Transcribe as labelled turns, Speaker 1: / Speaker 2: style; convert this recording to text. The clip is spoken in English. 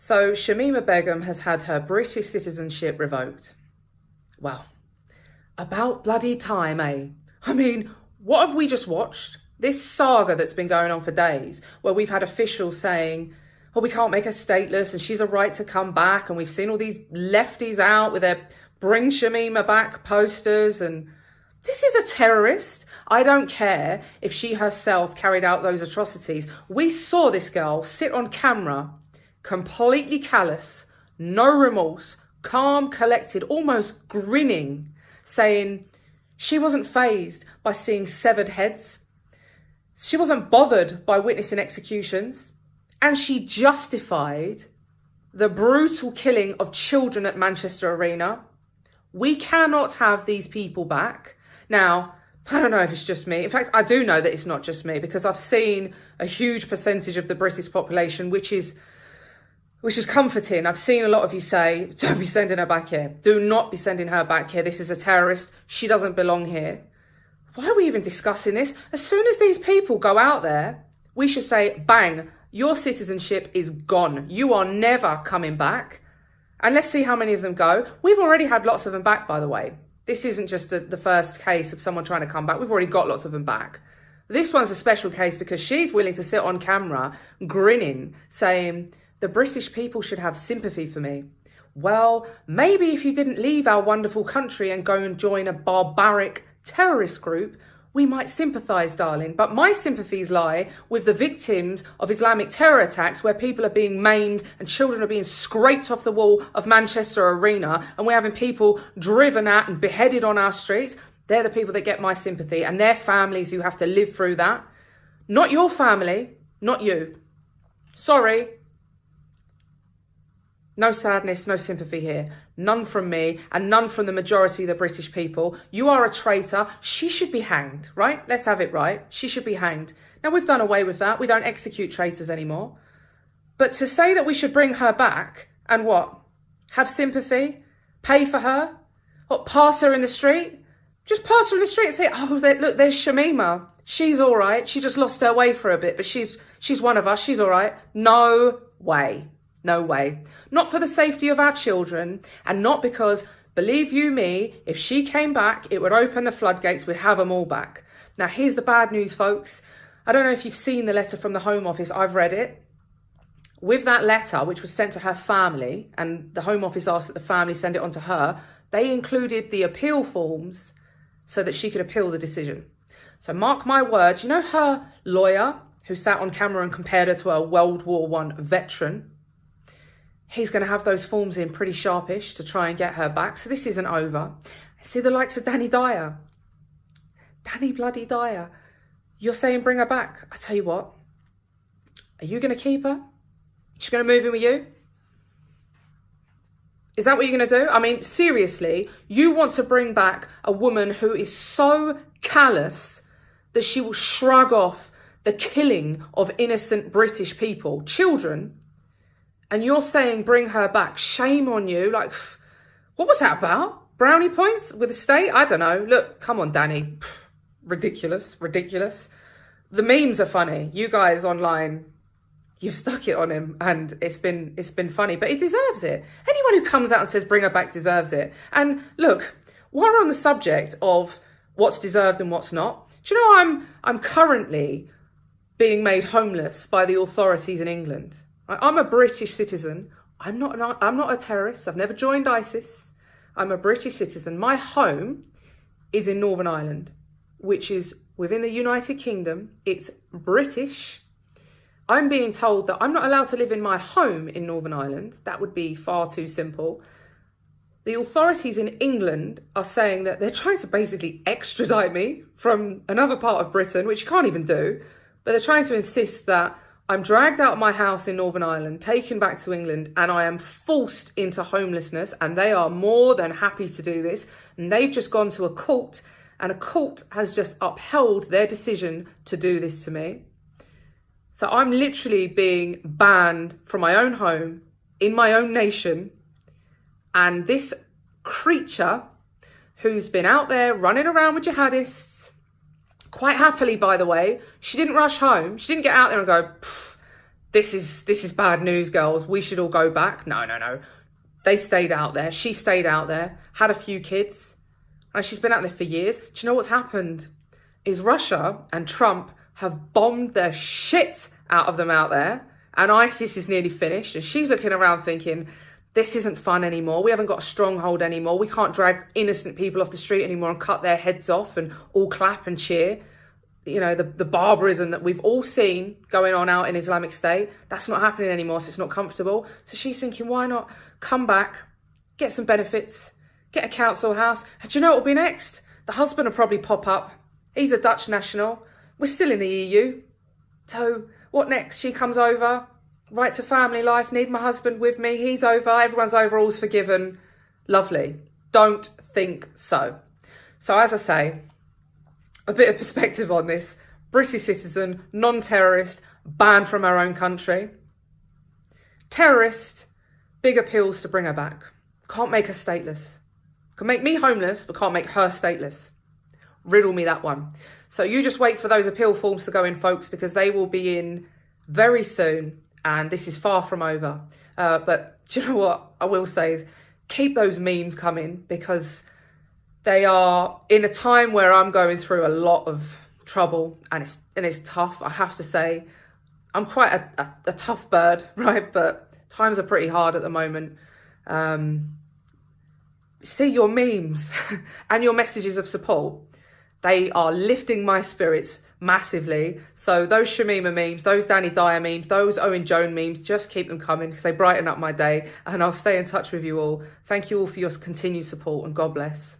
Speaker 1: So Shamima Begum has had her British citizenship revoked. Well, about bloody time, eh? I mean, what have we just watched? This saga that's been going on for days, where we've had officials saying, oh, we can't make her stateless and she's a right to come back. And we've seen all these lefties out with their Bring Shamima Back posters. And this is a terrorist. I don't care if she herself carried out those atrocities. We saw this girl sit on camera, completely callous, no remorse, calm, collected, almost grinning, saying she wasn't fazed by seeing severed heads. She wasn't bothered by witnessing executions. And she justified the brutal killing of children at Manchester Arena. We cannot have these people back. Now, I don't know if it's just me. In fact, I do know that it's not just me, because I've seen a huge percentage of the British population, which is comforting. I've seen a lot of you say, don't be sending her back here. Do not be sending her back here. This is a terrorist. She doesn't belong here. Why are we even discussing this? As soon as these people go out there, we should say, bang, your citizenship is gone. You are never coming back. And let's see how many of them go. We've already had lots of them back, by the way. This isn't just the first case of someone trying to come back. We've already got lots of them back. This one's a special case because she's willing to sit on camera, grinning, saying, the British people should have sympathy for me. Well, maybe if you didn't leave our wonderful country and go and join a barbaric terrorist group, we might sympathise, darling. But my sympathies lie with the victims of Islamic terror attacks where people are being maimed and children are being scraped off the wall of Manchester Arena and we're having people driven at and beheaded on our streets. They're the people that get my sympathy, and their families who have to live through that. Not your family, not you. Sorry. No sadness, no sympathy here. None from me and none from the majority of the British people. You are a traitor. She should be hanged, right? Let's have it right. She should be hanged. Now, we've done away with that. We don't execute traitors anymore. But to say that we should bring her back and what? Have sympathy? Pay for her? What, pass her in the street? Just pass her in the street and say, oh, look, there's Shamima. She's all right. She just lost her way for a bit, but she's one of us. She's all right. No way. No way. Not for the safety of our children, and not because, believe you me, if she came back, it would open the floodgates, we'd have them all back. Now, here's the bad news, folks. I don't know if you've seen the letter from the Home Office. I've read it. With that letter, which was sent to her family, and the Home Office asked that the family send it on to her, they included the appeal forms so that she could appeal the decision. So mark my words, you know her lawyer who sat on camera and compared her to a World War I veteran? He's going to have those forms in pretty sharpish to try and get her back. So this isn't over. I see the likes of Danny Dyer. Danny bloody Dyer. You're saying bring her back. I tell you what. Are you going to keep her? She's going to move in with you? Is that what you're going to do? I mean, seriously, you want to bring back a woman who is so callous that she will shrug off the killing of innocent British people, children, and you're saying bring her back. Shame on you. Like, what was that about? Brownie points with the state? I don't know. Look, come on, Danny. Ridiculous, ridiculous. The memes are funny. You guys online, you've stuck it on him, and it's been funny, but he deserves it. Anyone who comes out and says bring her back deserves it. And look, while we're on the subject of what's deserved and what's not, do you know I'm currently being made homeless by the authorities in England. I'm a British citizen. I'm not a terrorist. I've never joined ISIS. I'm a British citizen. My home is in Northern Ireland, which is within the United Kingdom. It's British. I'm being told that I'm not allowed to live in my home in Northern Ireland. That would be far too simple. The authorities in England are saying that they're trying to basically extradite me from another part of Britain, which you can't even do, but they're trying to insist that I'm dragged out of my house in Northern Ireland, taken back to England, and I am forced into homelessness, and they are more than happy to do this. And they've just gone to a court, and a court has just upheld their decision to do this to me. So I'm literally being banned from my own home, in my own nation, and this creature who's been out there running around with jihadists, quite happily, by the way. She didn't rush home. She didn't get out there and go, this is bad news, girls. We should all go back. No, no, no. They stayed out there. She stayed out there, had a few kids. And she's been out there for years. Do you know what's happened? Is Russia and Trump have bombed their shit out of them out there. And ISIS is nearly finished. And she's looking around thinking, this isn't fun anymore. We haven't got a stronghold anymore. We can't drag innocent people off the street anymore and cut their heads off and all clap and cheer. You know, the barbarism that we've all seen going on out in Islamic State, that's not happening anymore, so it's not comfortable. So she's thinking, why not come back, get some benefits, get a council house. And do you know what will be next? The husband will probably pop up. He's a Dutch national. We're still in the EU. So what next? She comes over, right to family life, need my husband with me. He's over, everyone's over, all's forgiven. Lovely. Don't think so. So as I say, a bit of perspective on this. British citizen, non-terrorist, banned from our own country. Terrorist, big appeals to bring her back. Can't make her stateless. Can make me homeless, but can't make her stateless. Riddle me that one. So you just wait for those appeal forms to go in, folks, because they will be in very soon. And this is far from over. But do you know what I will say is keep those memes coming, because they are in a time where I'm going through a lot of trouble and it's tough. I have to say, I'm quite a tough bird, right? But times are pretty hard at the moment. See your memes and your messages of support. They are lifting my spirits massively. So those Shamima memes, those Danny Dyer memes, those Owen Joan memes, just keep them coming because they brighten up my day. And I'll stay in touch with you all. Thank you all for your continued support, and God bless.